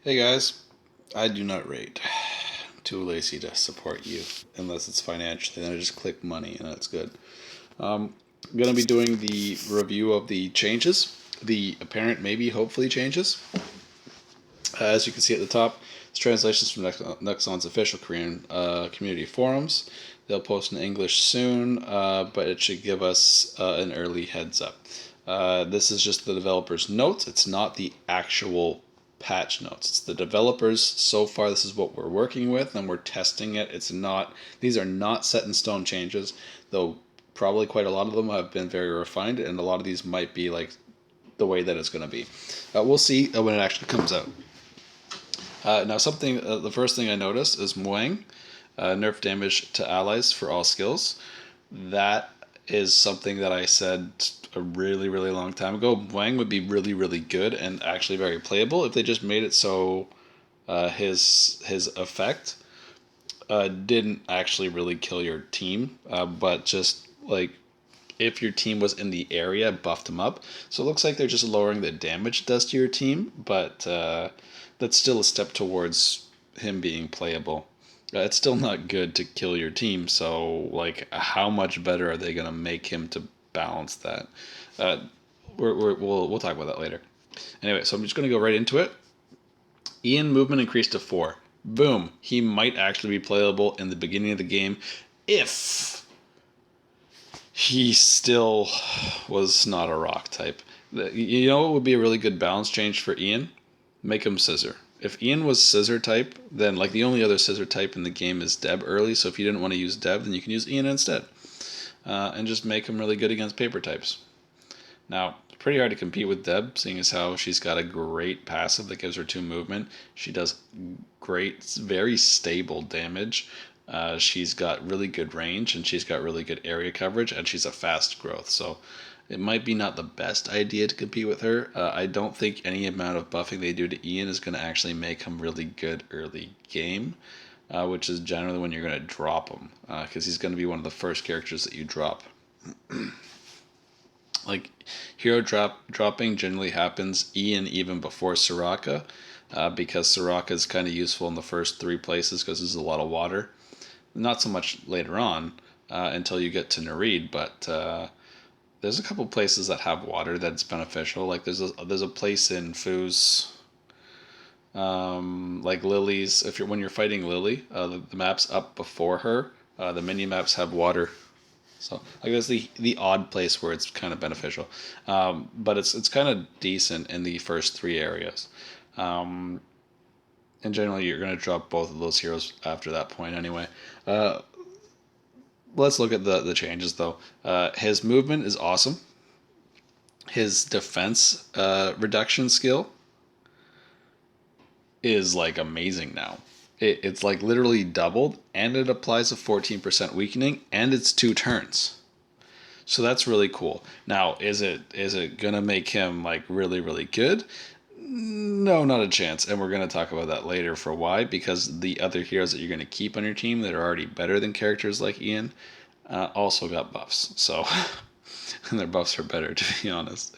Hey guys, I do not rate. Too lazy to support you unless it's financially. Then I just click money and that's good. I'm gonna be doing the review of the changes, the apparent maybe hopefully changes. As you can see at the top, it's translations from Nexon's official Korean community forums. They'll post in English soon, but it should give us an early heads up. This is just the developers' notes. It's not the actual patch notes. It's the developers. So far, this is what we're working with, and we're testing it. It's not. These are not set in stone changes, though. Probably quite a lot of them have been very refined, and a lot of these might be like the way that it's going to be. We'll see when it actually comes out. Now, the first thing I noticed is Muang, nerf damage to allies for all skills. That is something that I said a really, really long time ago. Muang would be really, really good and actually very playable if they just made it so his effect didn't actually really kill your team, but just like if your team was in the area, buffed them up. So it looks like they're just lowering the damage it does to your team, but that's still a step towards him being playable. It's still not good to kill your team, so like, how much better are they gonna make him to balance that? Uh, we'll talk about that later. Anyway, so I'm just gonna go right into it. Ian movement increased to 4. Boom. He might actually be playable in the beginning of the game if he still was not a rock type. You know what would be a really good balance change for Ian? Make him scissor. If Ian was scissor type, then like the only other scissor type in the game is Deb early. So if you didn't want to use Deb, then you can use Ian instead, and just make him really good against paper types. Now, it's pretty hard to compete with Deb, seeing as how she's got a great passive that gives her 2 movement. She does great, very stable damage. She's got really good range, and she's got really good area coverage, and she's a fast growth. So it might be not the best idea to compete with her. I don't think any amount of buffing they do to Ian is going to actually make him really good early game, which is generally when you're going to drop him, because he's going to be one of the first characters that you drop. Like, dropping generally happens Ian even before Soraka, because Soraka is kind of useful in the first 3 places because there's a lot of water. Not so much later on until you get to Narid, but there's a couple places that have water that's beneficial. Like there's a place in Foos, like Lily's. If you're when you're fighting Lily, the map's up before her. The mini maps have water. So like that's the odd place where it's kind of beneficial, but it's kind of decent in the first 3 areas, and generally you're going to drop both of those heroes after that point anyway. Let's look at the changes though. His movement is awesome. His defense reduction skill is like amazing now. It's like literally doubled, and it applies a 14% weakening, and it's 2 turns. So that's really cool. Now, is it gonna make him like really really good? No, not a chance. And we're gonna talk about that later for why. Because the other heroes that you're gonna keep on your team that are already better than characters like Ian also got buffs. So, and their buffs are better to be honest.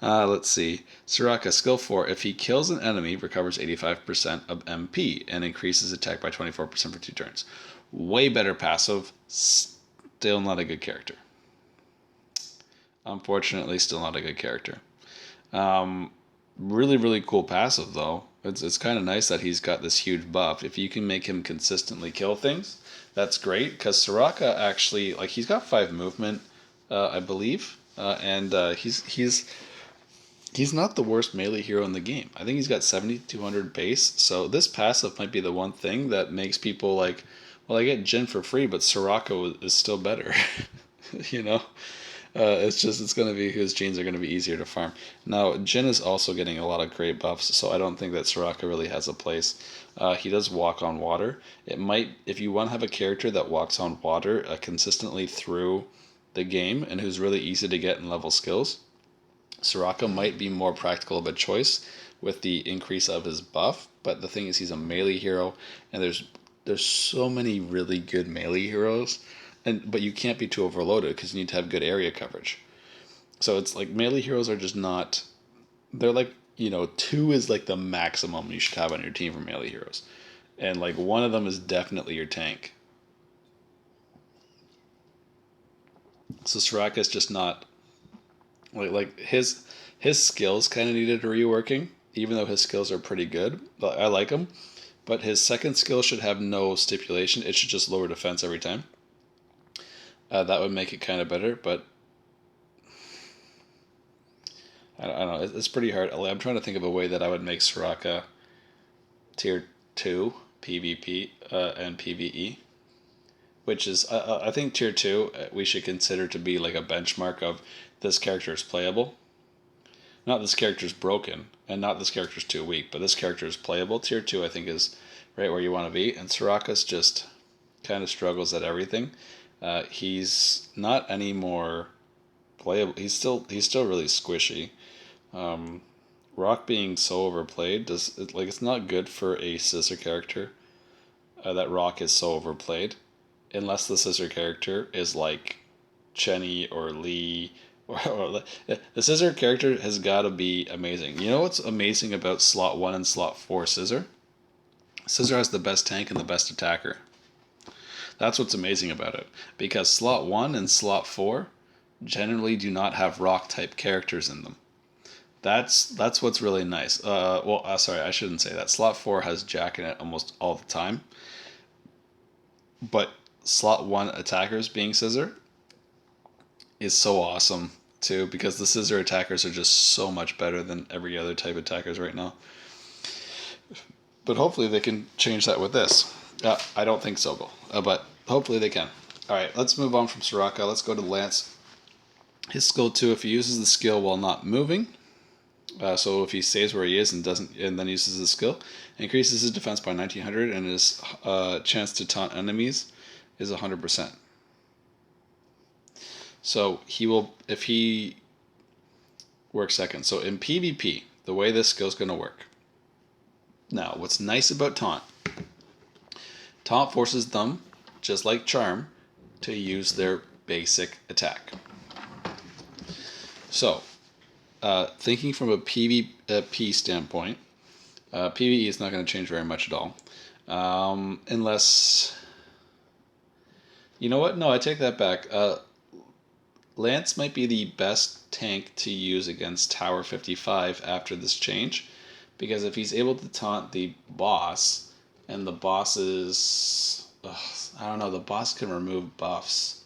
Let's see. Soraka, skill 4. If he kills an enemy, recovers 85% of MP and increases attack by 24% for 2 turns. Way better passive. Still not a good character. Unfortunately, still not a good character. Really, really cool passive, though. It's kind of nice that he's got this huge buff. If you can make him consistently kill things, that's great. Because Soraka actually, like, he's got 5 movement, I believe. And he's not the worst melee hero in the game. I think he's got 7,200 base. So this passive might be the one thing that makes people like, well, I get Jin for free, but Soraka is still better. you know? It's going to be his genes are going to be easier to farm. Now, Jin is also getting a lot of great buffs, so I don't think that Soraka really has a place. He does walk on water. It might, if you want to have a character that walks on water consistently through the game and who's really easy to get in level skills, Soraka might be more practical of a choice with the increase of his buff. But the thing is, he's a melee hero, and there's so many really good melee heroes, but you can't be too overloaded because you need to have good area coverage. So it's like melee heroes are just not. They're like two is like the maximum you should have on your team for melee heroes, and like one of them is definitely your tank. So Soraka's just not like his skills kind of needed reworking, even though his skills are pretty good. I like him, but his second skill should have no stipulation. It should just lower defense every time. That would make it kind of better, but I don't know. It's pretty hard. I'm trying to think of a way that I would make Soraka tier 2 PvP and PvE, which is I think tier 2 we should consider to be like a benchmark of this character is playable. Not this character is broken, and not this character is too weak, but this character is playable. Tier 2 I think is right where you want to be, and Soraka's just kind of struggles at everything. He's not any more playable. He's still really squishy. Rock being so overplayed it's not good for a scissor character. That Rock is so overplayed, unless the scissor character is like Chenny or Lee. Or the scissor character has got to be amazing. You know what's amazing about slot 1 and slot 4 scissor? Scissor has the best tank and the best attacker. That's what's amazing about it. Because slot 1 and slot 4 generally do not have rock type characters in them. That's what's really nice. Sorry, I shouldn't say that. Slot 4 has Jack in it almost all the time. But slot 1 attackers being scissor is so awesome too, because the scissor attackers are just so much better than every other type of attackers right now. But hopefully they can change that with this. I don't think so, but hopefully they can. Alright, let's move on from Soraka. Let's go to Lance. His skill 2, if he uses the skill while not moving, so if he stays where he is and then uses the skill, increases his defense by 1900, and his chance to taunt enemies is 100%. So he will, if he works second. So in PvP, the way this skill is going to work. Now, what's nice about taunt forces them, just like charm, to use their basic attack. So, thinking from a PvP standpoint, PvE is not going to change very much at all. Unless... You know what? No, I take that back. Lance might be the best tank to use against Tower 55 after this change, because if he's able to taunt the boss, and the boss is... I don't know, the boss can remove buffs.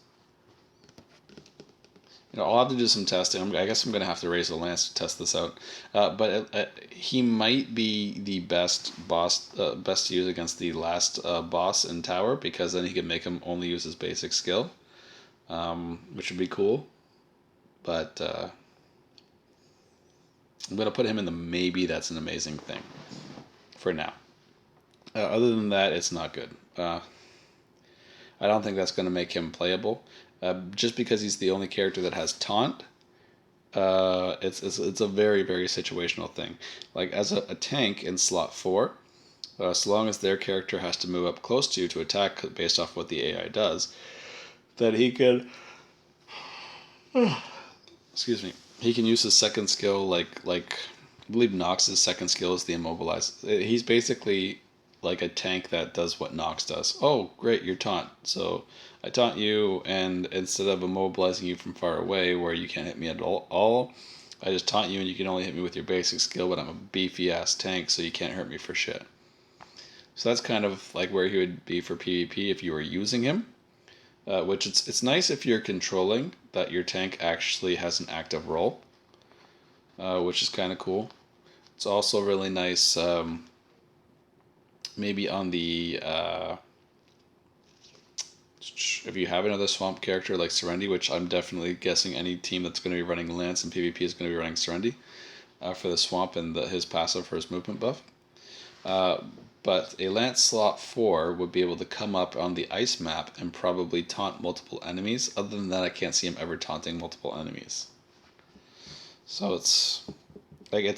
I'll have to do some testing. I guess I'm going to have to raise a Lance to test this out. But he might be the best to use against the last boss in Tower, because then he can make him only use his basic skill, which would be cool. But I'm going to put him in the maybe that's an amazing thing for now. Other than that, it's not good. I don't think that's going to make him playable. Just because he's the only character that has taunt, it's a very, very situational thing. Like as a tank in slot 4, so long as their character has to move up close to you to attack based off what the AI does, that he can... excuse me. He can use his second skill like I believe Nox's second skill is the immobilize. He's basically like a tank that does what Nox does. Oh, great, you're taunt. So I taunt you, and instead of immobilizing you from far away where you can't hit me at all, I just taunt you and you can only hit me with your basic skill, but I'm a beefy ass tank, so you can't hurt me for shit. So that's kind of like where he would be for PvP if you were using him. Which it's nice if you're controlling that your tank actually has an active role, which is kind of cool. It's also really nice maybe on the if you have another swamp character like Serendi, which I'm definitely guessing any team that's going to be running Lance and PvP is going to be running Serendi for the swamp and his passive for his movement buff. But a Lance slot 4 would be able to come up on the ice map and probably taunt multiple enemies. Other than that, I can't see him ever taunting multiple enemies. So it's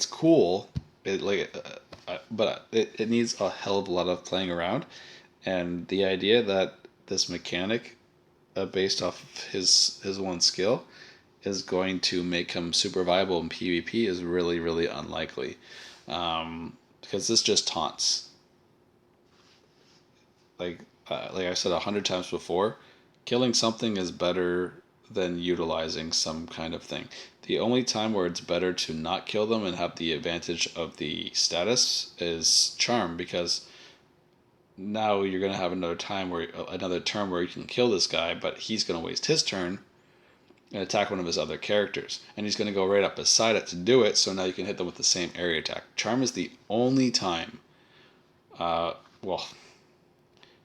cool. But it needs a hell of a lot of playing around. And the idea that this mechanic, based off of his one skill, is going to make him super viable in PvP is really, really unlikely. Because this just taunts. Like I said 100 times before, killing something is better than utilizing some kind of thing. The only time where it's better to not kill them and have the advantage of the status is charm, because now you're going to have another turn where you can kill this guy, but he's going to waste his turn and attack one of his other characters, and he's going to go right up beside it to do it. So now you can hit them with the same area attack. Charm is the only time. Well,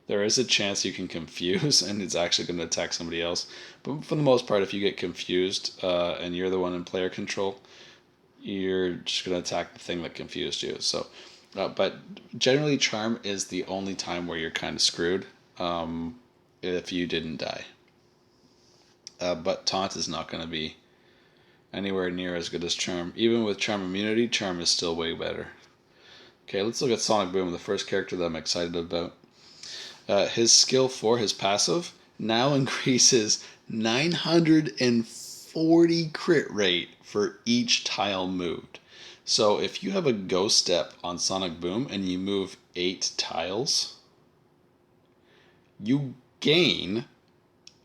there is a chance you can confuse and it's actually going to attack somebody else. But for the most part, if you get confused and you're the one in player control, you're just going to attack the thing that confused you. So, but generally, charm is the only time where you're kind of screwed if you didn't die. But taunt is not going to be anywhere near as good as charm. Even with charm immunity, charm is still way better. Okay, let's look at Sonic Boom, the first character that I'm excited about. His skill 4, his passive, now increases 940 crit rate for each tile moved. So if you have a ghost step on Sonic Boom and you move 8 tiles, you gain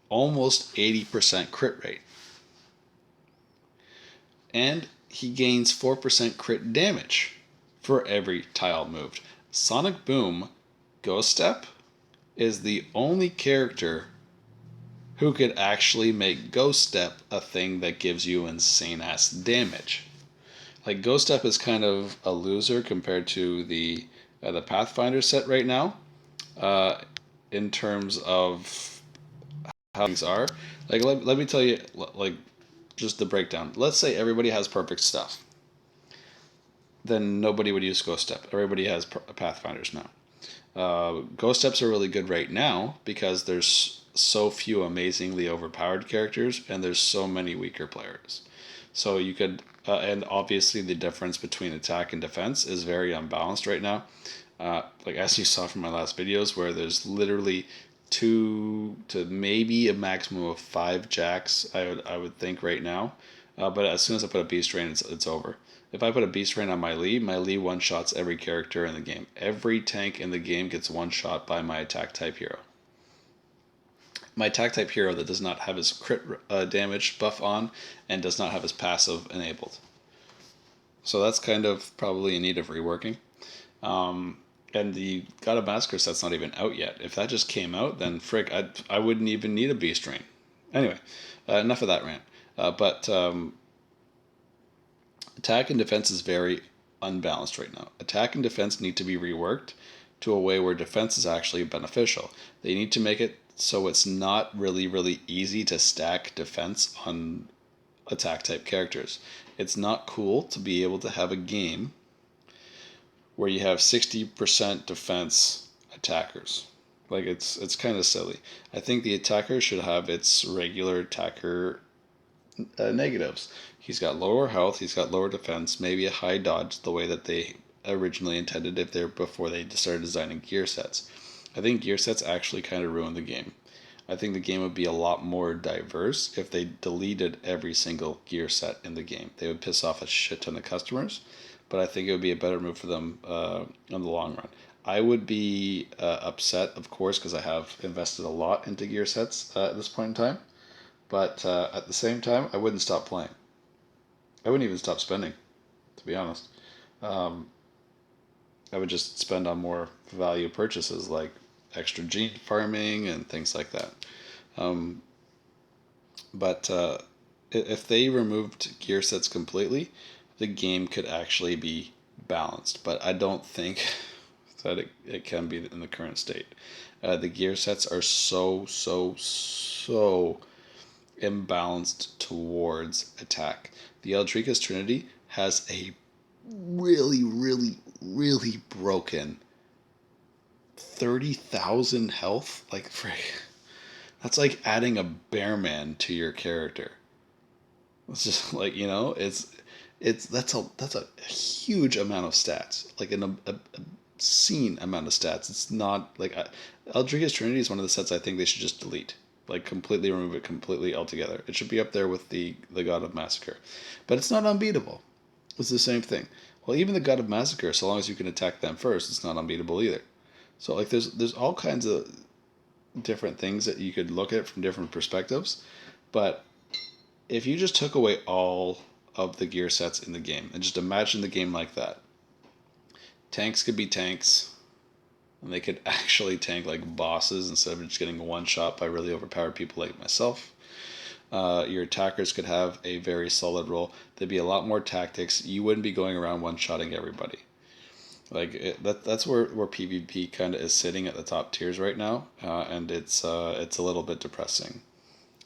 almost 80% crit rate. And he gains 4% crit damage for every tile moved. Sonic Boom Ghost Step is the only character who could actually make Ghost Step a thing that gives you insane ass damage. Like, Ghost Step is kind of a loser compared to the Pathfinder set right now, in terms of how things are. Like, let me tell you, like, just the breakdown. Let's say everybody has perfect stuff. Then nobody would use Ghost Step. Everybody has Pathfinders now. Ghost Steps are really good right now because there's so few amazingly overpowered characters and there's so many weaker players. So you could, and obviously the difference between attack and defense is very unbalanced right now. Like as you saw from my last videos, where there's literally 2 to maybe a maximum of 5 jacks, I would think right now. But as soon as I put a beast rain, it's over. If I put a beast rain on my Lee one-shots every character in the game. Every tank in the game gets one-shot by my attack type hero. My attack type hero that does not have his crit damage buff on and does not have his passive enabled. So that's kind of probably in need of reworking. And the God of Massacre set's not even out yet. If that just came out, then frick, I wouldn't even need a beast rain. Anyway, enough of that rant. But attack and defense is very unbalanced right now. Attack and defense need to be reworked to a way where defense is actually beneficial. They need to make it so it's not really, really easy to stack defense on attack type characters. It's not cool to be able to have a game where you have 60% defense attackers. Like, it's kind of silly. I think the attacker should have its regular attacker negatives. He's got lower health, he's got lower defense, maybe a high dodge, the way that they originally intended before they started designing gear sets. I think gear sets actually kind of ruined the game. I think the game would be a lot more diverse if they deleted every single gear set in the game. They would piss off a shit ton of customers, but I think it would be a better move for them in the long run. I would be upset, of course, because I have invested a lot into gear sets at this point in time. But at the same time, I wouldn't stop playing. I wouldn't even stop spending, to be honest. I would just spend on more value purchases like extra gene farming and things like that. But if they removed gear sets completely, the game could actually be balanced. But I don't think that it can be in the current state. The gear sets are so imbalanced towards attack. The Eldricus Trinity has a really broken 30,000 health. Like, frick. That's like adding a bearman to your character. It's just like, that's a huge amount of stats. Like an obscene amount of stats. It's not like Eldricus Trinity is one of the sets I think they should just delete. Like completely remove it completely altogether. It should be up there with the God of Massacre. But it's not unbeatable. It's the same thing. Well, even the God of Massacre, so long as you can attack them first, it's not unbeatable either. So like there's all kinds of different things that you could look at from different perspectives. But if you just took away all of the gear sets in the game and just imagine the game like that, tanks could be tanks, and they could actually tank like bosses instead of just getting one shot by really overpowered people like myself. Your attackers could have a very solid role. There'd be a lot more tactics. You wouldn't be going around one-shotting everybody. Like that's where PvP kind of is sitting at the top tiers right now, and it's a little bit depressing.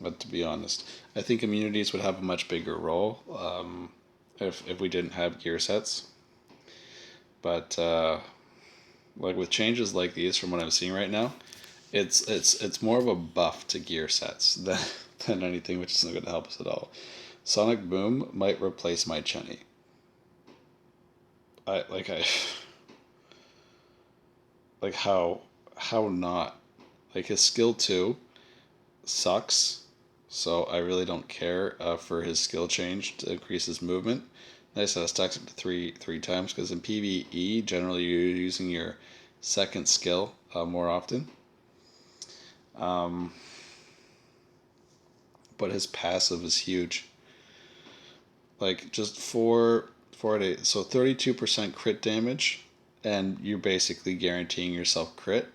But to be honest, I think communities would have a much bigger role if we didn't have gear sets. But like with changes like these, from what I'm seeing right now, it's more of a buff to gear sets than anything, which isn't going to help us at all. Sonic Boom might replace my Chenny. I like how not, like his skill 2 sucks, so I really don't care for his skill change to increase his movement. Nice that it stacks up to three times, because in PvE generally you're using your second skill more often. But his passive is huge. Like just 4 to 8, so 32% crit damage, and you're basically guaranteeing yourself crit.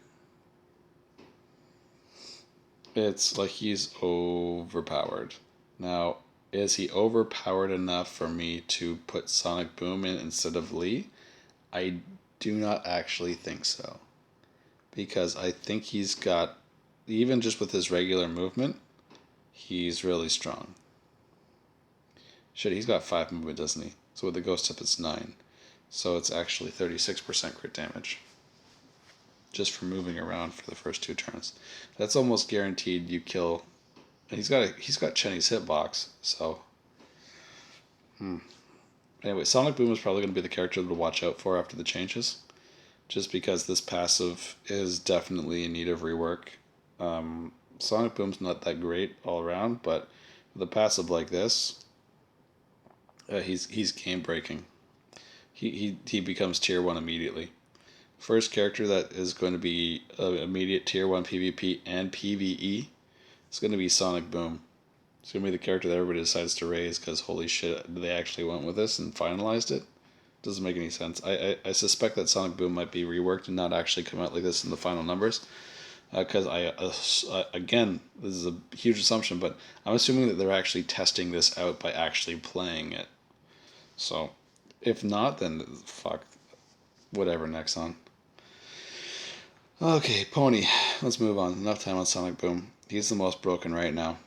It's like he's overpowered. Now, is he overpowered enough for me to put Sonic Boom in instead of Lee? I do not actually think so. Because I think he's got, even just with his regular movement, he's really strong. Shit, he's got 5 movement, doesn't he? So with the Ghost Tip, it's 9. So it's actually 36% crit damage. Just for moving around for the first 2 turns. That's almost guaranteed you kill. And he's got Chenny's hitbox, so. Anyway, Sonic Boom is probably going to be the character to watch out for after the changes. Just because this passive is definitely in need of rework. Sonic Boom's not that great all around, but with a passive like this, he's game breaking. He becomes tier 1 immediately. First character that is going to be immediate tier 1 PvP and PvE is going to be Sonic Boom. It's going to be the character that everybody decides to raise, because holy shit, they actually went with this and finalized it. Doesn't make any sense. I suspect that Sonic Boom might be reworked and not actually come out like this in the final numbers. Because again, this is a huge assumption, but I'm assuming that they're actually testing this out by actually playing it. So, if not, then fuck, whatever, next on. Okay, Pony, let's move on. Enough time on Sonic Boom. He's the most broken right now.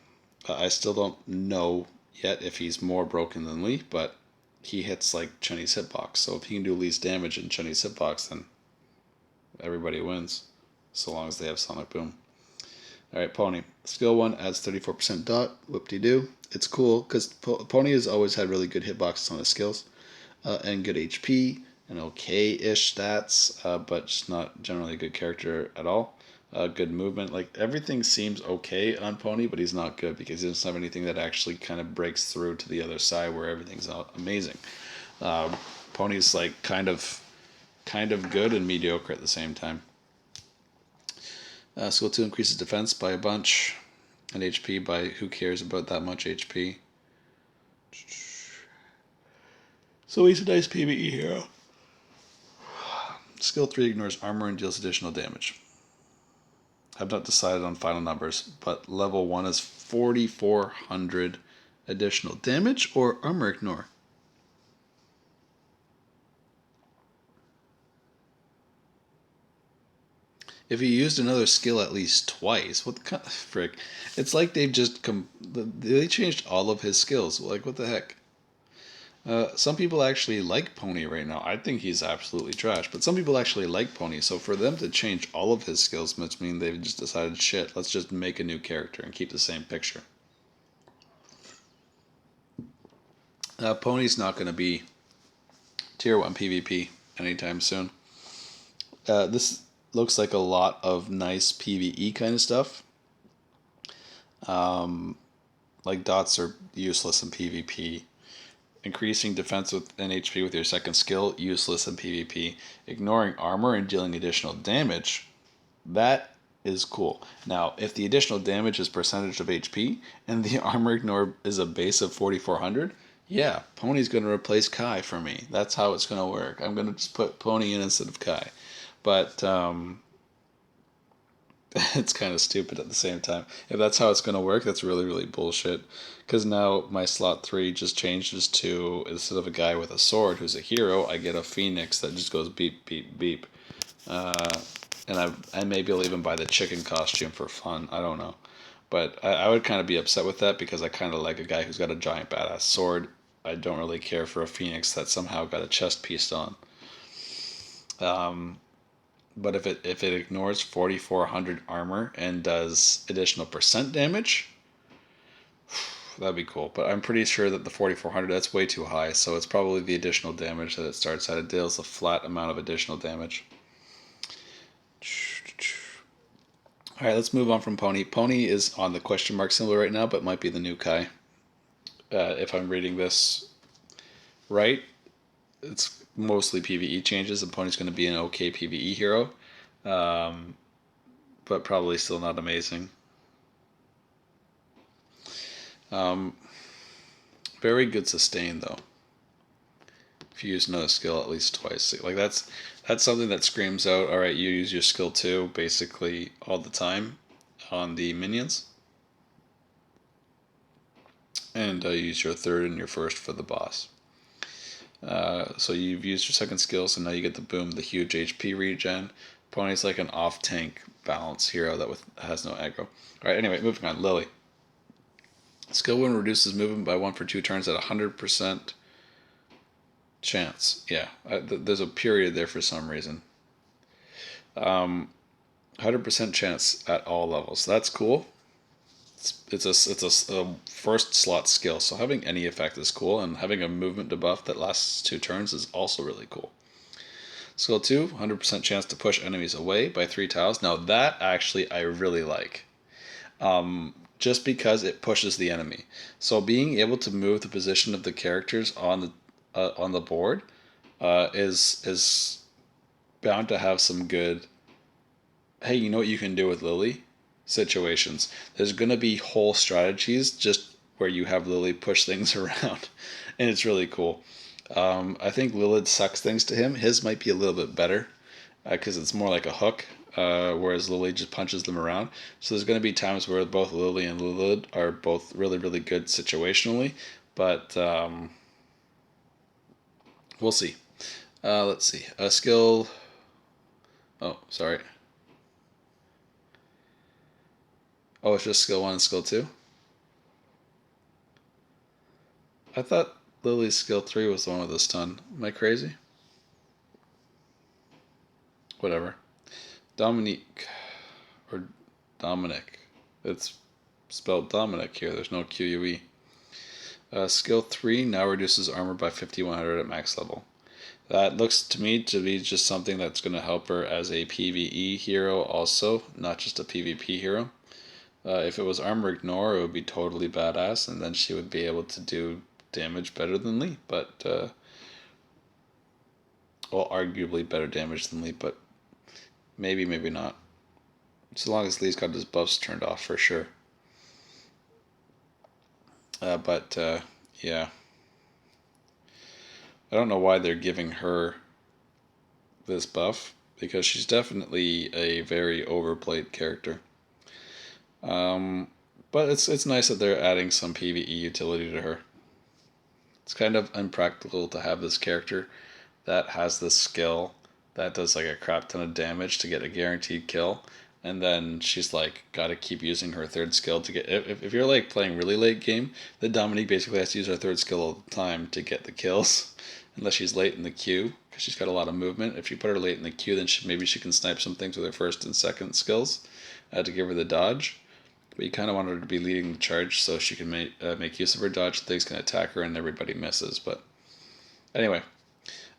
I still don't know yet if he's more broken than Lee, but he hits like Chenny's hitbox. So if he can do least damage in Chenny's hitbox, then everybody wins, so long as they have Sonic Boom. Alright, Pony. Skill 1 adds 34% dot. Whoop-de-doo. It's cool, because Pony has always had really good hitboxes on his skills, and good HP, and okay-ish stats, but just not generally a good character at all. Good movement. Like, everything seems okay on Pony, but he's not good because he doesn't have anything that actually kind of breaks through to the other side where everything's amazing. Pony's like kind of good and mediocre at the same time. Skill 2 increases defense by a bunch, and HP by who cares about that much HP. So he's a nice PvE hero. Skill 3 ignores armor and deals additional damage. I've not decided on final numbers, but level 1 is 4,400 additional damage or armor ignore. If you used another skill at least twice, what the kind of frick? It's like they've just they changed all of his skills. Like, what the heck? Some people actually like Pony right now. I think he's absolutely trash, but some people actually like Pony. So for them to change all of his skills must mean they've just decided, shit, let's just make a new character and keep the same picture. Pony's not going to be tier 1 PvP anytime soon. This looks like a lot of nice PvE kind of stuff. Like dots are useless in PvP. Increasing defense and HP with your second skill, useless in PvP. Ignoring armor and dealing additional damage, that is cool. Now, if the additional damage is percentage of HP and the armor ignore is a base of 4400, yeah, Pony's going to replace Kai for me. That's how it's going to work. I'm going to just put Pony in instead of Kai. But it's kind of stupid at the same time. If that's how it's going to work, that's really, really bullshit. Because now my slot 3 just changes to, instead of a guy with a sword who's a hero, I get a phoenix that just goes beep, beep, beep. And I maybe I'll even buy the chicken costume for fun. I don't know. But I would kind of be upset with that because I kind of like a guy who's got a giant badass sword. I don't really care for a phoenix that somehow got a chest piece on. But if it ignores 4400 armor and does additional percent damage, that'd be cool. But I'm pretty sure that the 4400, that's way too high. So it's probably the additional damage that it starts at. It deals a flat amount of additional damage. All right, let's move on from Pony. Pony is on the question mark symbol right now, but might be the new Kai. If I'm reading this right, it's mostly PvE changes, and Pony's going to be an okay PvE hero, but probably still not amazing. Very good sustain though. If you use another skill at least twice, like that's something that screams out. All right, you use your skill 2 basically all the time on the minions, and use your third and your first for the boss. So you've used your second skill, so now you get the boom, the huge HP regen. Pony's like an off-tank balance hero that has no aggro. Alright, anyway, moving on. Lily. Skill 1 reduces movement by 1 for 2 turns at 100% chance. Yeah, there's a period there for some reason. 100% chance at all levels. That's cool. It's a first slot skill, so having any effect is cool, and having a movement debuff that lasts 2 turns is also really cool. Skill 2, 100% chance to push enemies away by 3 tiles. Now that actually I really like. Just because it pushes the enemy. So being able to move the position of the characters on the board is bound to have some good, hey, you know what you can do with Lily situations. There's going to be whole strategies just where you have Lily push things around, and it's really cool. I think Lilith sucks things to him. His might be a little bit better because it's more like a hook, whereas Lily just punches them around. So there's going to be times where both Lily and Lilith are both really, really good situationally, but we'll see. Let's see. A skill. Oh, sorry. Oh, it's just skill 1 and skill 2? I thought Lily's skill 3 was the one with the stun. Am I crazy? Whatever. Dominique. Or Dominic. It's spelled Dominic here. There's no QUE. Skill 3 now reduces armor by 5100 at max level. That looks to me to be just something that's going to help her as a PvE hero also, not just a PvP hero. If it was armor ignore, it would be totally badass, and then she would be able to do damage better than Lee, but well, arguably better damage than Lee, but maybe not. So long as Lee's got his buffs turned off for sure. But yeah, I don't know why they're giving her this buff because she's definitely a very overplayed character. But it's nice that they're adding some PvE utility to her. It's kind of impractical to have this character that has this skill that does like a crap ton of damage to get a guaranteed kill, and then she's like got to keep using her third skill to get. If you're like playing really late game, then Dominique basically has to use her third skill all the time to get the kills, unless she's late in the queue because she's got a lot of movement. If you put her late in the queue, then maybe she can snipe some things with her first and second skills to give her the dodge. But you kind of want her to be leading the charge so she can make use of her dodge. Things can attack her and everybody misses. But anyway,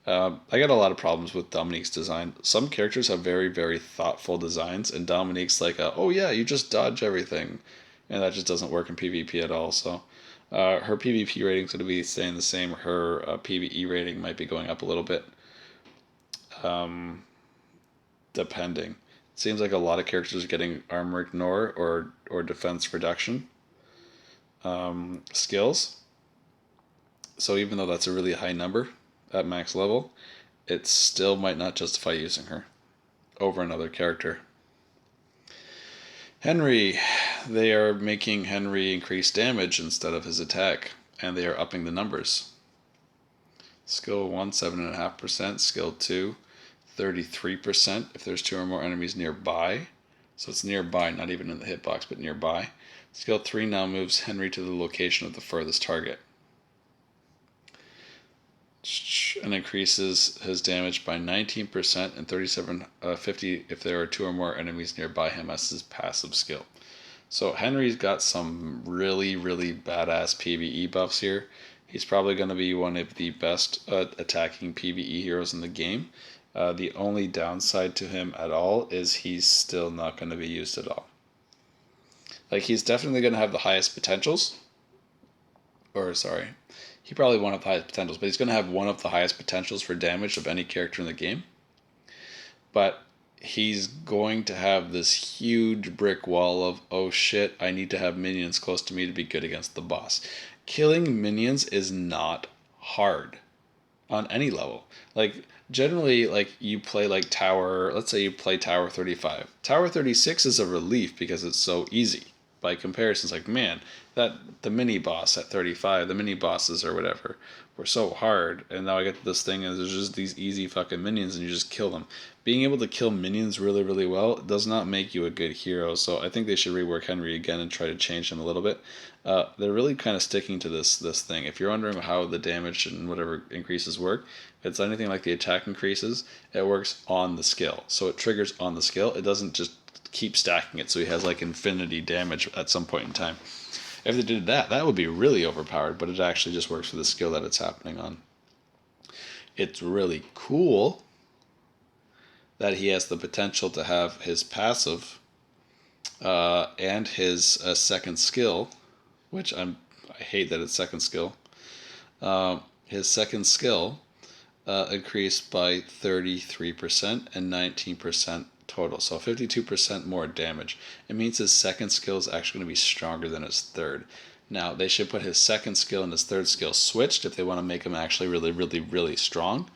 I got a lot of problems with Dominique's design. Some characters have very, very thoughtful designs, and Dominique's like, oh yeah, you just dodge everything. and that just doesn't work in PvP at all. So her PvP rating is going to be staying the same. Her PvE rating might be going up a little bit, depending. It seems like a lot of characters are getting armor ignore or defense reduction skills. So even though that's a really high number at max level, it still might not justify using her over another character. Henry, they are making Henry increase damage instead of his attack, and they are upping the numbers. Skill 1, 7.5%. Skill 2, 33% if there's 2 or more enemies nearby. So it's nearby, not even in the hitbox, but nearby. Skill 3 now moves Henry to the location of the furthest target, and increases his damage by 19% and 37.50 if there are 2 or more enemies nearby him as his passive skill. So Henry's got some really, really badass PvE buffs here. He's probably going to be one of the best attacking PvE heroes in the game. The only downside to him at all is he's still not going to be used at all. Like, he's definitely going to have the highest potentials. Or, sorry, he probably won't have the highest potentials, but he's going to have one of the highest potentials for damage of any character in the game. But he's going to have this huge brick wall of, oh shit, I need to have minions close to me to be good against the boss. Killing minions is not hard on any level. Like, generally, like, you play like Tower, let's say you play Tower 35. Tower 36 is a relief because it's so easy. By comparison, it's like, man, that the mini boss at 35, the mini bosses or whatever, were so hard, and now I get this thing and there's just these easy fucking minions and you just kill them. Being able to kill minions really, really well does not make you a good hero, so I think they should rework Henry again and try to change him a little bit. They're really kind of sticking to this thing. If you're wondering how the damage and whatever increases work, if it's anything like the attack increases, it works on the skill. So it triggers on the skill. It doesn't just keep stacking it so he has like infinity damage at some point in time. If they did that, that would be really overpowered, but it actually just works for the skill that it's happening on. It's really cool that he has the potential to have his passive and his second skill, which I hate that it's second skill. His second skill increased by 33% and 19% total, so 52% more damage. It means his second skill is actually going to be stronger than his third. Now, they should put his second skill and his third skill switched if they want to make him actually really, really, really strong.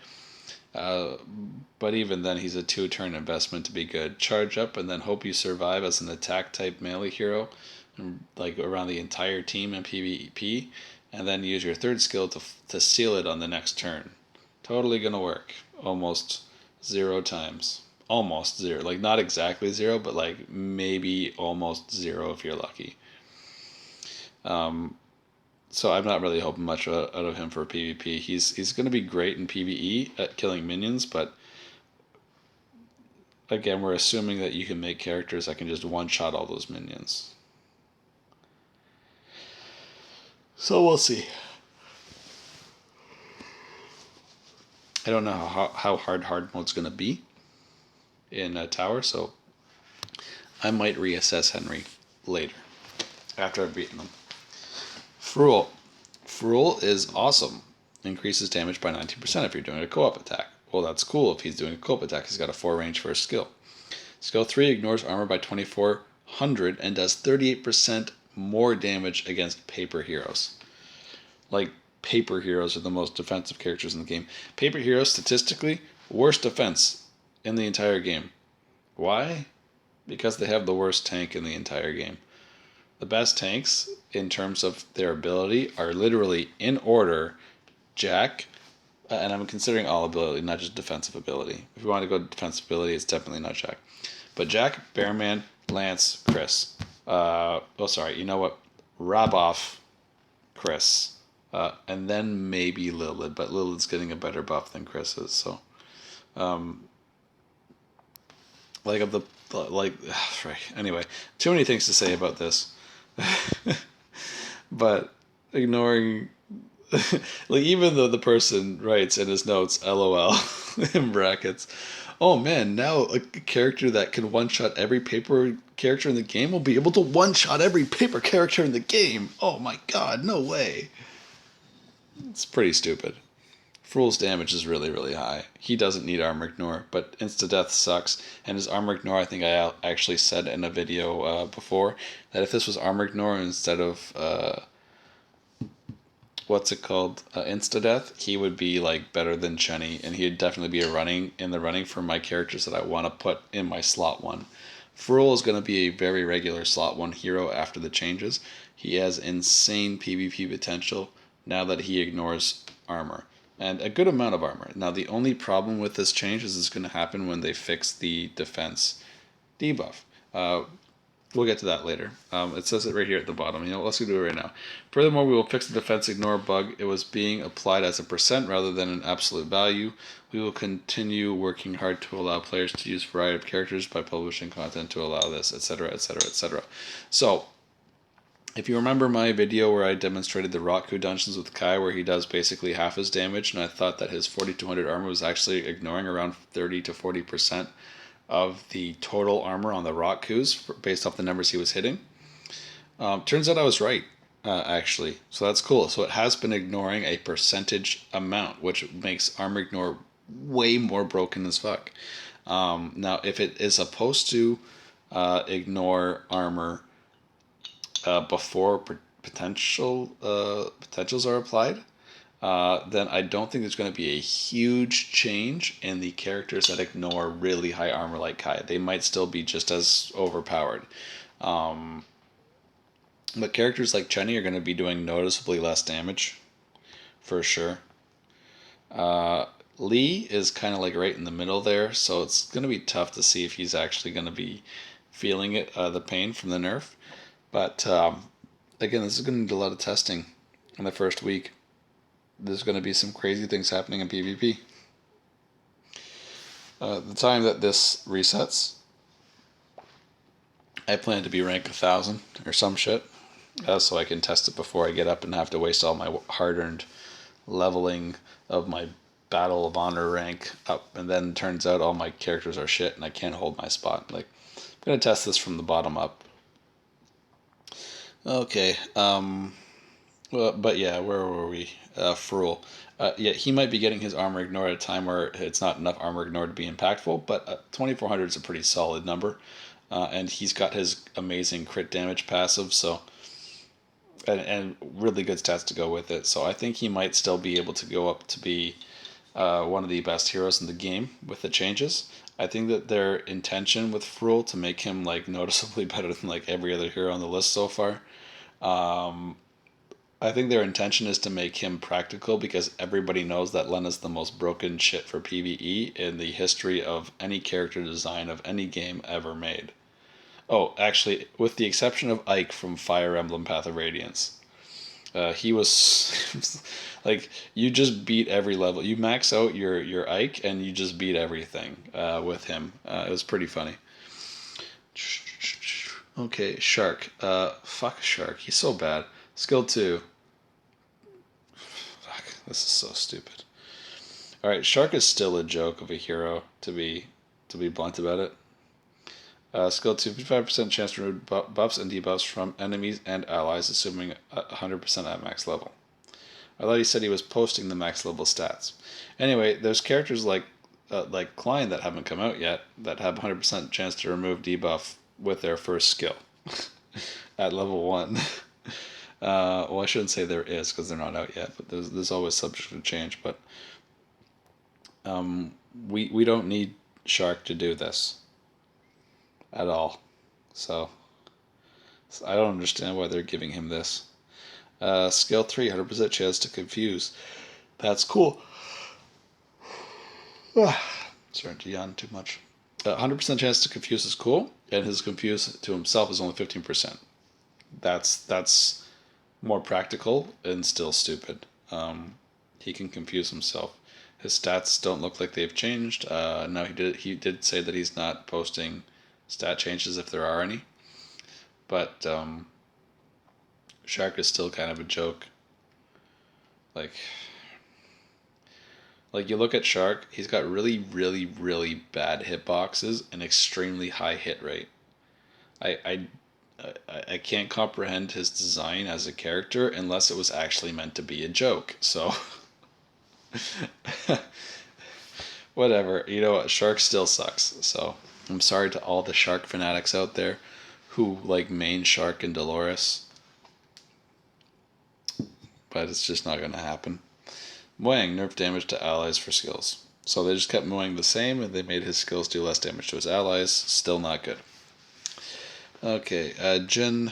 But even then, he's a 2-turn investment to be good. Charge up and then hope you survive as an attack type melee hero, like around the entire team in PvP, and then use your third skill to seal it on the next turn. Totally gonna work. Almost 0 times. Almost 0. Like, not exactly 0, but like maybe almost 0 if you're lucky. So I'm not really hoping much out of him for PvP. He's going to be great in PvE at killing minions, but again, we're assuming that you can make characters that can just one-shot all those minions. So we'll see. I don't know how hard mode's going to be in Tower, so I might reassess Henry later after I've beaten them. Frul. Frul is awesome. Increases damage by 19% if you're doing a co-op attack. Well, that's cool if he's doing a co-op attack. He's got a 4 range for his skill. Skill 3 ignores armor by 2400 and does 38% more damage against paper heroes. Like, paper heroes are the most defensive characters in the game. Paper heroes, statistically, worst defense in the entire game. Why? Because they have the worst tank in the entire game. The best tanks, in terms of their ability, are literally in order: Jack, and I'm considering all ability, not just defensive ability. If you want to go defensive ability, it's definitely not Jack. But Jack, Bearman, Lance, Chris. You know what? Raboff, Chris. And then maybe Lilith, but Lilith's getting a better buff than Chris is, so. Anyway, too many things to say about this. But ignoring Like, even though the person writes in his notes, LOL, in brackets, oh man, now a character that can one shot every paper character in the game will be able to one shot every paper character in the game. Oh my god, no way. It's pretty stupid. Fool's damage is really, really high. He doesn't need armor ignore, but insta death sucks. And his armor ignore, I think I actually said in a video before that if this was armor ignore instead of what's it called, insta death, he would be like better than Chenny, and he'd definitely be in the running for my characters that I want to put in my slot one. Frul is going to be a very regular slot one hero after the changes. He has insane PvP potential now that he ignores armor, and a good amount of armor. Now the only problem with this change is it's going to happen when they fix the defense debuff. We'll get to that later. It says it right here at the bottom. Let's do it right now. Furthermore, we will fix the defense ignore bug. It was being applied as a percent rather than an absolute value. We will continue working hard to allow players to use a variety of characters by publishing content to allow this, etc., etc., etc. So, if you remember my video where I demonstrated the Roku dungeons with Kai, where he does basically half his damage, and I thought that his 4200 armor was actually ignoring around 30 to 40% of the total armor on the rock coups based off the numbers he was hitting. Turns out I was right, actually. So that's cool. So it has been ignoring a percentage amount, which makes armor ignore way more broken as fuck. Now, if it is supposed to ignore armor before potentials are applied, then I don't think there's going to be a huge change in the characters that ignore really high armor like Kai. They might still be just as overpowered. But characters like Chenny are going to be doing noticeably less damage, for sure. Lee is kind of like right in the middle there, so it's going to be tough to see if he's actually going to be feeling it, the pain from the nerf. But again, this is going to need a lot of testing in the first week. There's going to be some crazy things happening in PvP. The time that this resets, I plan to be rank 1000 or some shit, so I can test it before I get up and have to waste all my hard-earned leveling of my Battle of Honor rank up, and then turns out all my characters are shit and I can't hold my spot. Like, I'm gonna test this from the bottom up. Okay. But yeah, where were we? Frul. Yeah, he might be getting his armor ignored at a time where it's not enough armor ignored to be impactful, but 2400 is a pretty solid number. And he's got his amazing crit damage passive, so and really good stats to go with it. So I think he might still be able to go up to be one of the best heroes in the game with the changes. I think that their intention with Frul to make him like noticeably better than like every other hero on the list so far. I think their intention is to make him practical because everybody knows that Len is the most broken shit for PvE in the history of any character design of any game ever made. Oh, actually, with the exception of Ike from Fire Emblem Path of Radiance. He was like, you just beat every level. You max out your Ike and you just beat everything with him. It was pretty funny. Okay, Shark. Fuck Shark. He's so bad. Skill 2. Fuck, this is so stupid. Alright, Shark is still a joke of a hero, to be blunt about it. Skill 2, 55% chance to remove buffs and debuffs from enemies and allies, assuming 100% at max level. I thought he said he was posting the max level stats. Anyway, there's characters like Klein that haven't come out yet that have 100% chance to remove debuff with their first skill at level 1. Well, I shouldn't say there is because they're not out yet, but there's always subject to change. But we don't need Shark to do this at all. So I don't understand why they're giving him this. Skill 3, 100% chance to confuse. That's cool. Starting to yawn too much. 100% chance to confuse is cool, and his confuse to himself is only 15%. That's more practical and still stupid. He can confuse himself. His stats don't look like they've changed. Now he did say that he's not posting stat changes if there are any, but Shark is still kind of a joke. Like, you look at Shark, he's got really, really, really bad hitboxes and extremely high hit rate. I, I, I can't comprehend his design as a character unless it was actually meant to be a joke. So, whatever. You know what? Shark still sucks. So, I'm sorry to all the Shark fanatics out there who like main Shark and Dolores, but it's just not going to happen. Moang, nerf damage to allies for skills. So they just kept Moang the same and they made his skills do less damage to his allies. Still not good. Okay, Jin.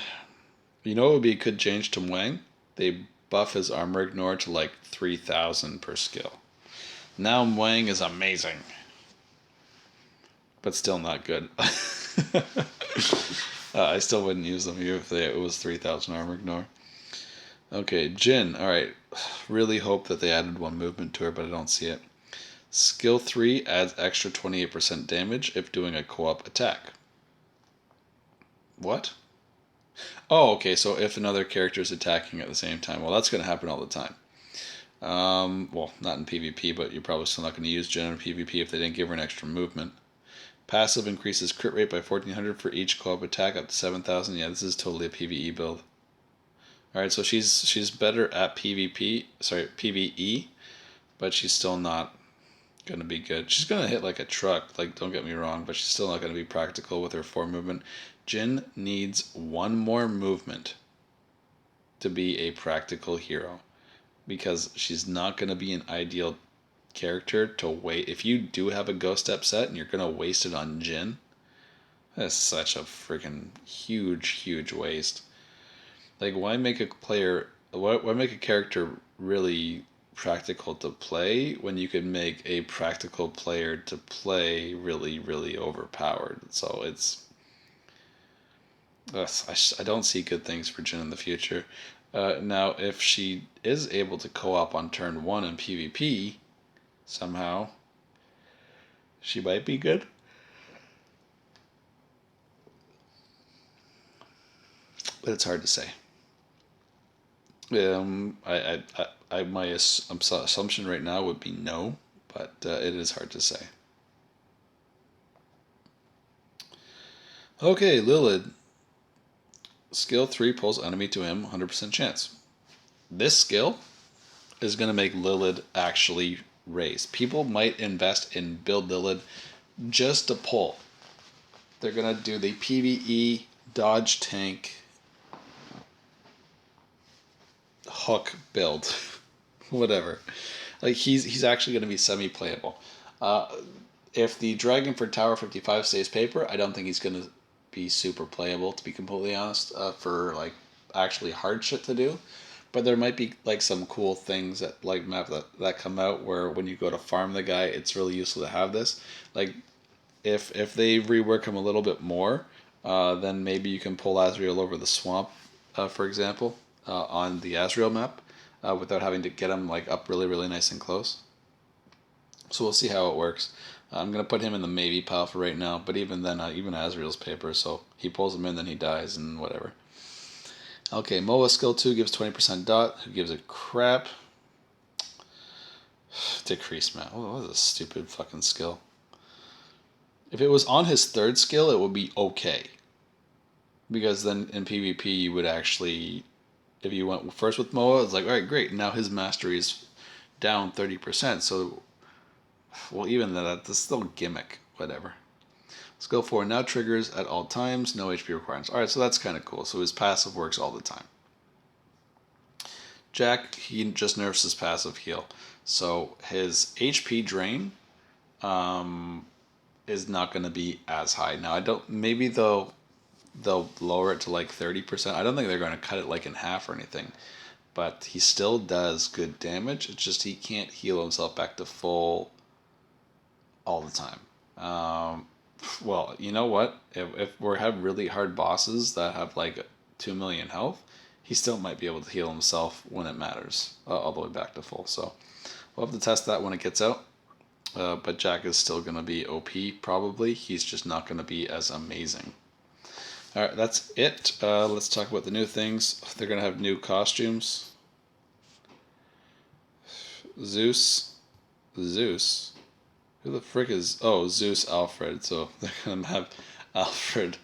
You know what would be a good change to Moang? They buff his armor ignore to like 3,000 per skill. Now Moang is amazing. But still not good. I still wouldn't use them even if it was 3,000 armor ignore. Okay, Jin. Alright. Really hope that they added one movement to her, but I don't see it. Skill 3 adds extra 28% damage if doing a co-op attack. What? Oh, okay, so if another character is attacking at the same time. Well, that's going to happen all the time. Well, not in PvP, but you're probably still not going to use Jin in PvP if they didn't give her an extra movement. Passive increases crit rate by 1,400 for each co-op attack up to 7,000. Yeah, this is totally a PvE build. Alright, so she's better at PvE, but she's still not going to be good. She's going to hit like a truck, like, don't get me wrong, but she's still not going to be practical with her 4 movement. Jin needs one more movement to be a practical hero because she's not going to be an ideal character to wait. If you do have a Ghost Step set and you're going to waste it on Jin, that's such a freaking huge waste. Like, why make a character really practical to play when you could make a practical player to play really overpowered? So it's I don't see good things for Jin in the future. Now, if she is able to co-op on turn 1 in PvP somehow, she might be good. But it's hard to say. My assumption right now would be no, but it is hard to say. Okay, Lilith. Skill 3 pulls enemy to him, 100% chance. This skill is going to make Lilith actually raise. People might invest in build Lilith just to pull. They're going to do the PvE dodge tank hook build. Whatever. Like, he's actually going to be semi-playable. If the Dragon for Tower 55 stays paper, I don't think he's going to be super playable, to be completely honest, for like actually hard shit to do. But there might be like some cool things that like map that come out where when you go to farm the guy, it's really useful to have this. Like, if they rework him a little bit more, then maybe you can pull Azrael over the swamp, for example, on the Azrael map, without having to get him like up really nice and close. So we'll see how it works. I'm going to put him in the maybe pile for right now, but even then, even Azrael's paper, so he pulls him in, then he dies, and whatever. Okay, Moa skill 2 gives 20% dot. Who gives a crap? Decrease, man. Oh, what was a stupid fucking skill. If it was on his 3rd skill, it would be okay. Because then in PvP, you would actually, if you went first with Moa, it's like, alright, great. Now his mastery is down 30%, so, well, even that's still gimmick. Whatever. Skill 4 now triggers at all times, no HP requirements. Alright, so that's kind of cool. So his passive works all the time. Jack, he just nerfs his passive heal. So his HP drain is not going to be as high. Now, maybe they'll lower it to like 30%. I don't think they're going to cut it like in half or anything. But he still does good damage. It's just he can't heal himself back to full all the time. Well, you know what? If we have really hard bosses that have like 2 million health, he still might be able to heal himself when it matters, all the way back to full. So we'll have to test that when it gets out. But Jack is still going to be OP, probably. He's just not going to be as amazing. Alright, that's it. Let's talk about the new things. They're going to have new costumes. Zeus. Zeus. Who the frick is... Oh, Zeus Alfred. So they're going to have Alfred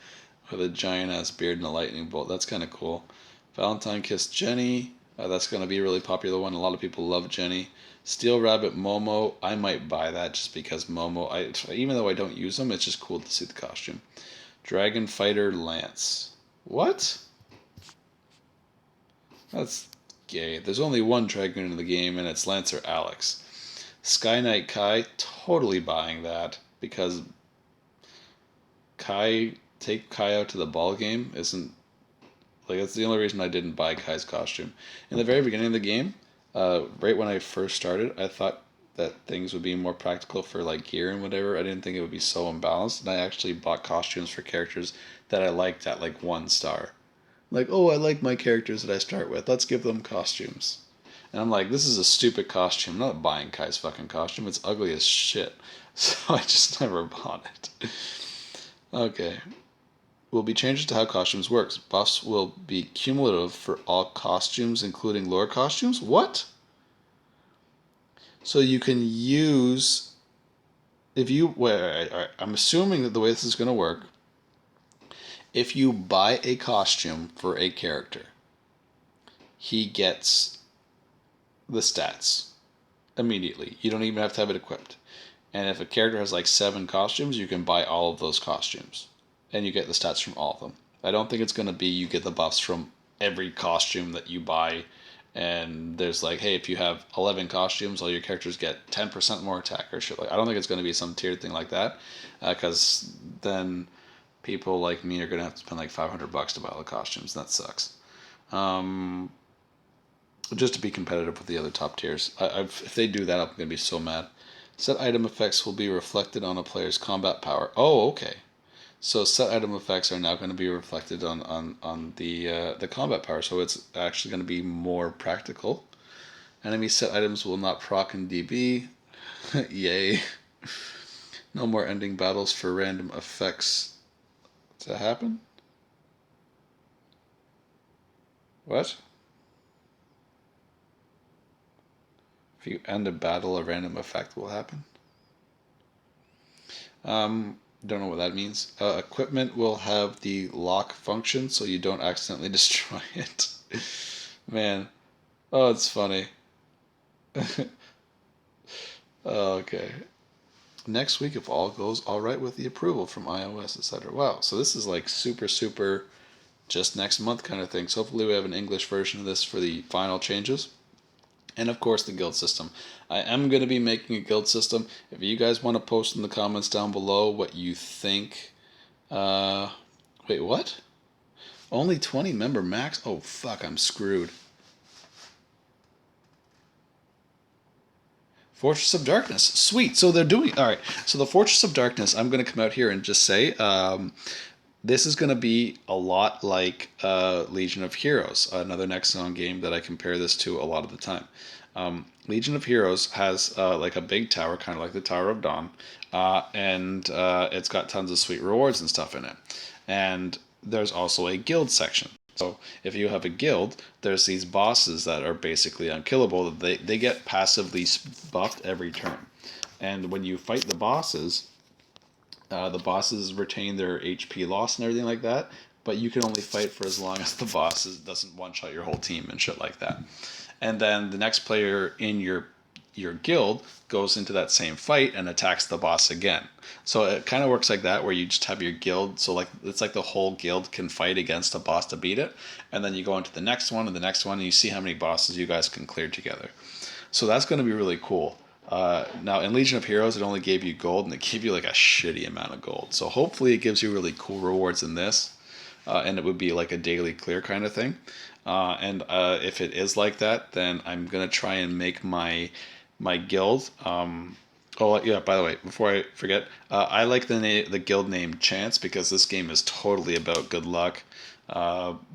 with a giant-ass beard and a lightning bolt. That's kind of cool. Valentine kissed Jenny. That's going to be a really popular one. A lot of people love Jenny. Steel Rabbit Momo. I might buy that just because Momo... even though I don't use them, it's just cool to see the costume. Dragon Fighter Lance. What? That's gay. There's only one dragon in the game, and it's Lancer Alex. Sky Knight Kai, totally buying that because take Kai out to the ball game isn't like that's the only reason I didn't buy Kai's costume. In the very beginning of the game, right when I first started, I thought that things would be more practical for like gear and whatever. I didn't think it would be so imbalanced, and I actually bought costumes for characters that I liked at like 1 star. Like, oh, I like my characters that I start with. Let's give them costumes. And I'm like, this is a stupid costume. I'm not buying Kai's fucking costume. It's ugly as shit. So I just never bought it. Okay. Will be changes to how costumes works. Buffs will be cumulative for all costumes, including lore costumes. What? So you can use if you. Wait, all right. I'm assuming that the way this is going to work. If you buy a costume for a character, he gets the stats immediately. You don't even have to have it equipped. And if a character has like 7 costumes, you can buy all of those costumes. And you get the stats from all of them. I don't think it's going to be you get the buffs from every costume that you buy. And there's like, hey, if you have 11 costumes, all your characters get 10% more attack or shit. Like, I don't think it's going to be some tiered thing like that. Because then people like me are going to have to spend like $500 to buy all the costumes. And that sucks. Just to be competitive with the other top tiers. If they do that, I'm going to be so mad. Set item effects will be reflected on a player's combat power. Oh, okay. So set item effects are now going to be reflected on the combat power. So it's actually going to be more practical. Enemy set items will not proc in DB. Yay. No more ending battles for random effects to happen. What? If you end a battle, a random effect will happen. Don't know what that means. Equipment will have the lock function so you don't accidentally destroy it. Man. Oh, it's funny. Okay. Next week, if all goes all right with the approval from iOS, etc. Wow. So this is like super, super just next month kind of thing. So hopefully we have an English version of this for the final changes. And of course, the guild system. I am going to be making a guild system. If you guys want to post in the comments down below what you think. Wait, what? Only 20 member max? Oh, fuck, I'm screwed. Fortress of Darkness. Sweet. So they're doing. All right. So the Fortress of Darkness, I'm going to come out here and just say this is going to be a lot like Legion of Heroes, another Nexon game that I compare this to a lot of the time. Legion of Heroes has like a big tower, kind of like the Tower of Dawn, and it's got tons of sweet rewards and stuff in it. And there's also a guild section. So if you have a guild, there's these bosses that are basically unkillable. They get passively buffed every turn. And when you fight the bosses retain their HP loss and everything like that, but you can only fight for as long as the boss doesn't one-shot your whole team and shit like that. And then the next player in your guild goes into that same fight and attacks the boss again. So it kind of works like that, where you just have your guild. So like it's like the whole guild can fight against a boss to beat it, and then you go into the next one and the next one, and you see how many bosses you guys can clear together. So that's going to be really cool. Now in Legion of Heroes, it only gave you gold, and it gave you like a shitty amount of gold. So hopefully it gives you really cool rewards in this, and it would be like a daily clear kind of thing. And if it is like that, then I'm gonna try and make my guild. Oh yeah, by the way, before I forget, I like the guild name Chance because this game is totally about good luck.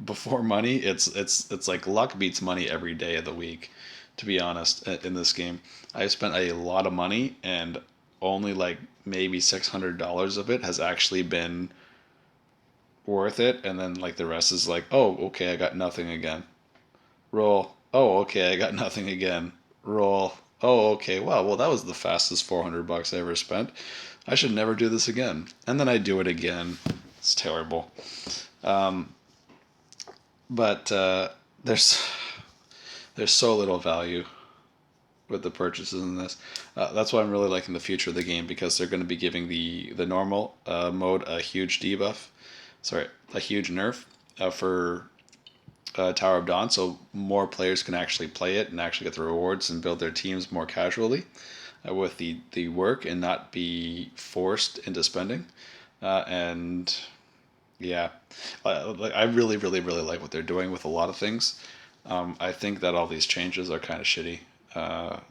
Before money, it's like luck beats money every day of the week. To be honest, in this game, I've spent a lot of money, and only like maybe $600 of it has actually been worth it, and then like the rest is like, oh, okay, I got nothing again. Roll. Oh, okay, I got nothing again. Roll. Oh, okay. Wow. Well, that was the fastest $400 I ever spent. I should never do this again. And then I do it again. It's terrible. Um, but there's so little value with the purchases in this. That's why I'm really liking the future of the game, because they're going to be giving the normal mode a huge debuff, sorry, a huge nerf for Tower of Dawn, so more players can actually play it and actually get the rewards and build their teams more casually with the work and not be forced into spending. And yeah, I really, really, really like what they're doing with a lot of things. I think that all these changes are kind of shitty.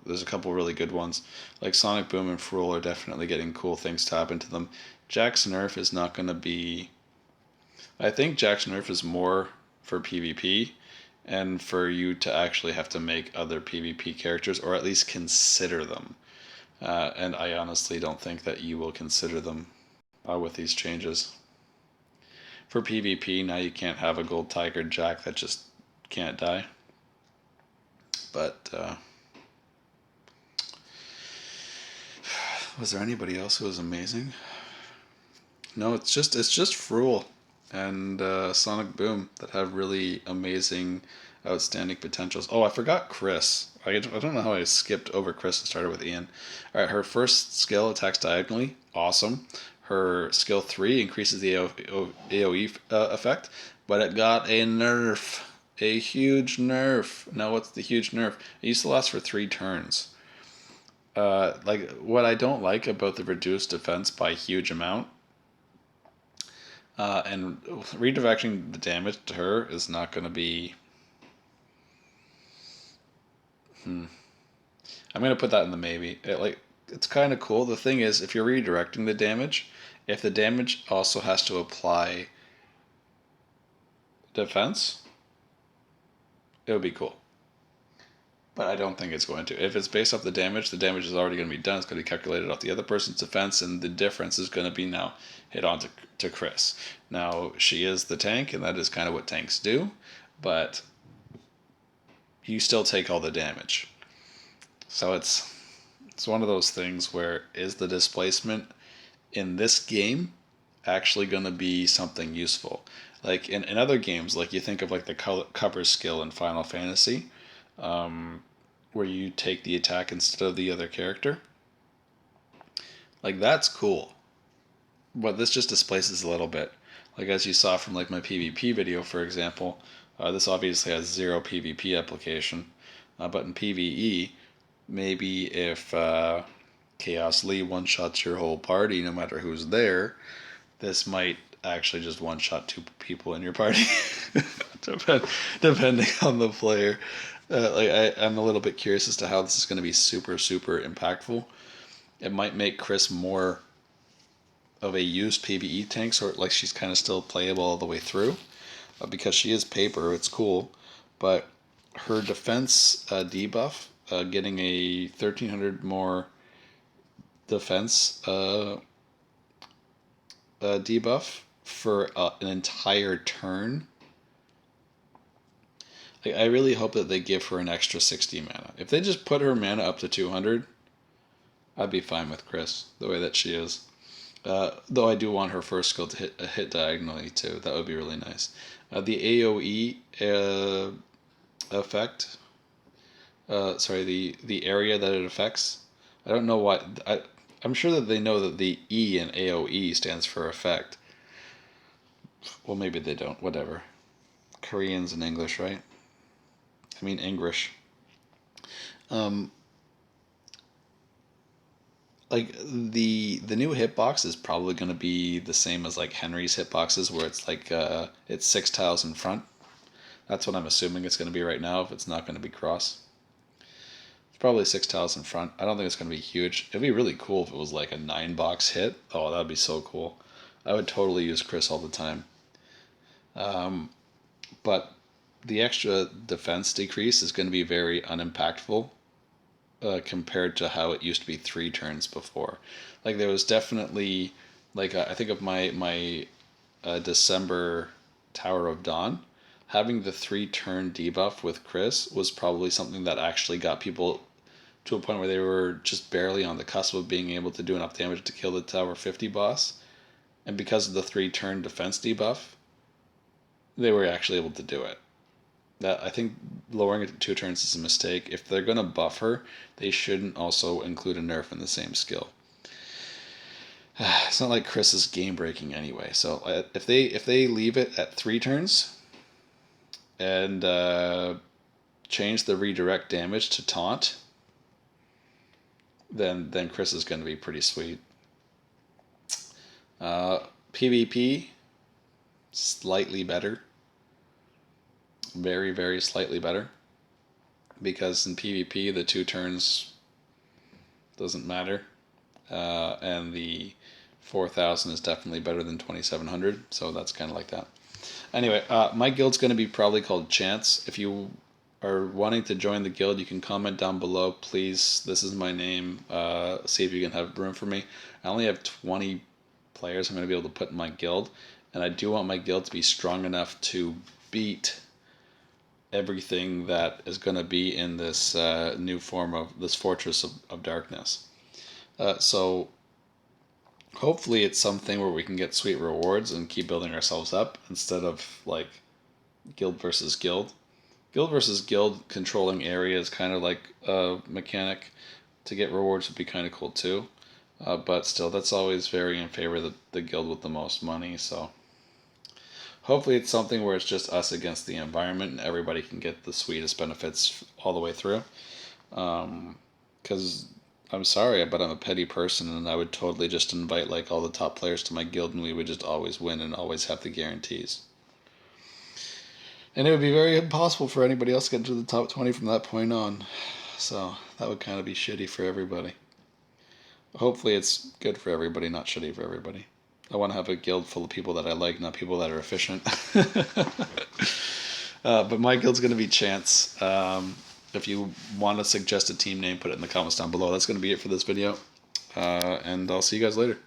There's a couple really good ones, like Sonic Boom and Frule are definitely getting cool things to happen to them. Jack's Nerf is not going to be. I think Jack's Nerf is more for PvP, and for you to actually have to make other PvP characters, or at least consider them. And I honestly don't think that you will consider them with these changes. For PvP, now you can't have a gold tiger Jack that just can't die. But was there anybody else who was amazing? No, it's just Frule and Sonic Boom that have really amazing, outstanding potentials. Oh, I forgot Chris. I don't know how I skipped over Chris and started with Ian. All right, her first skill attacks diagonally. Awesome. Her skill 3 increases the AoE effect, but it got a nerf. A huge nerf. Now, what's the huge nerf? It used to last for 3 turns. Like, what I don't like about the reduced defense by a huge amount and redirecting the damage to her is not going to be. I'm going to put that in the maybe. It's kind of cool. The thing is, if you're redirecting the damage, if the damage also has to apply defense, it would be cool. But I don't think it's going to. If it's based off the damage is already going to be done. It's going to be calculated off the other person's defense, and the difference is going to be now hit on to Chris. Now, she is the tank, and that is kind of what tanks do, but you still take all the damage. So it's one of those things where, is the displacement in this game actually going to be something useful? Like in other games, like you think of like the cover skill in Final Fantasy, where you take the attack instead of the other character. Like that's cool, but this just displaces a little bit. Like as you saw from like my PvP video, for example, this obviously has zero PvP application, but in PvE, maybe if Chaos Lee one shots your whole party, no matter who's there, this might actually just one shot 2 people in your party, depending on the player. I'm a little bit curious as to how this is going to be super super impactful. It might make Chris more of a used PvE tank, so like she's kind of still playable all the way through, because she is paper. It's cool, but her defense debuff, getting a 1300 more defense debuff for an entire turn. Like, I really hope that they give her an extra 60 mana. If they just put her mana up to 200, I'd be fine with Chris the way that she is. Though I do want her first skill to hit diagonally too. That would be really nice. The AOE effect. Sorry, the area that it affects. I don't know why. I'm sure that they know that the E in AOE stands for effect. Well, maybe they don't. Whatever. Koreans and English, right? I mean English. Um, like the new hitbox is probably going to be the same as like Henry's hitboxes, where it's like it's 6 tiles in front. That's what I'm assuming it's going to be right now. If it's not going to be cross, it's probably 6 tiles in front. I don't think it's going to be huge. It'd be really cool if it was like a 9 box hit. Oh, that'd be so cool. I would totally use Chris all the time. But the extra defense decrease is going to be very unimpactful compared to how it used to be 3 turns before. Like there was definitely like I think of my December Tower of Dawn. Having the 3 turn debuff with Chris was probably something that actually got people to a point where they were just barely on the cusp of being able to do enough damage to kill the Tower 50 boss. And because of the 3-turn defense debuff, they were actually able to do it. That I think lowering it to 2 turns is a mistake. If they're going to buff her, they shouldn't also include a nerf in the same skill. It's not like Chris is game breaking anyway. So if they leave it at 3 turns and change the redirect damage to taunt, then Chris is going to be pretty sweet. PvP, slightly better. Very, very slightly better. Because in PvP, the 2 turns doesn't matter. And the 4,000 is definitely better than 2,700. So that's kind of like that. Anyway, my guild's going to be probably called Chance. If you are wanting to join the guild, you can comment down below. Please, this is my name. See if you can have room for me. I only have 20 players I'm going to be able to put in my guild. And I do want my guild to be strong enough to beat everything that is going to be in this new form of this Fortress of Darkness. So hopefully it's something where we can get sweet rewards and keep building ourselves up instead of like guild versus guild. Guild versus guild controlling areas, kind of like a mechanic to get rewards, would be kind of cool too. But still, that's always very in favor of the guild with the most money. So hopefully it's something where it's just us against the environment and everybody can get the sweetest benefits all the way through. Because I'm sorry, but I'm a petty person and I would totally just invite like all the top players to my guild and we would just always win and always have the guarantees. And it would be very impossible for anybody else to get into the top 20 from that point on. So that would kind of be shitty for everybody. Hopefully it's good for everybody, not shitty for everybody. I want to have a guild full of people that I like, not people that are efficient. But my guild's going to be Chance. If you want to suggest a team name, put it in the comments down below. That's going to be it for this video. And I'll see you guys later.